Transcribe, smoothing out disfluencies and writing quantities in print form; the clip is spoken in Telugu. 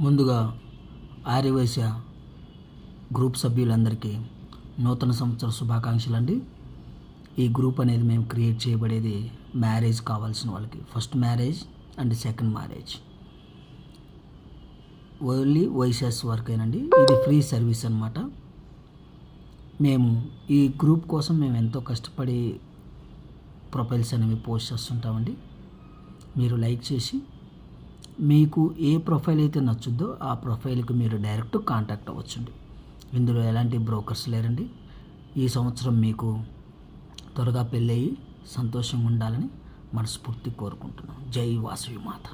ముందుగా ఆర్యవైశ్య గ్రూప్ సభ్యులందరికీ నూతన సంవత్సర శుభాకాంక్షలు అండి. ఈ గ్రూప్ అనేది మేము క్రియేట్ చేయబడేది మ్యారేజ్ కావాల్సిన వాళ్ళకి, first marriage and second marriage, only Vaishyas వరకేనండి. ఇది ఫ్రీ సర్వీస్ అన్నమాట. మేము ఈ గ్రూప్ కోసం మేము ఎంతో కష్టపడి ప్రొఫైల్స్ అనేవి పోస్ట్ చేస్తుంటామండి. మీరు లైక్ చేసి మీకు ఏ ప్రొఫైల్ అయితే నచ్చుద్దో ఆ ప్రొఫైల్కి మీరు డైరెక్ట్ కాంటాక్ట్ అవ్వచ్చండి. ఇందులో ఎలాంటి బ్రోకర్స్ లేరండి. ఈ సంవత్సరం మీకు త్వరగా పెళ్ళయి సంతోషంగా ఉండాలని మనస్ఫూర్తి కోరుకుంటున్నాం. జై వాసవి మాత.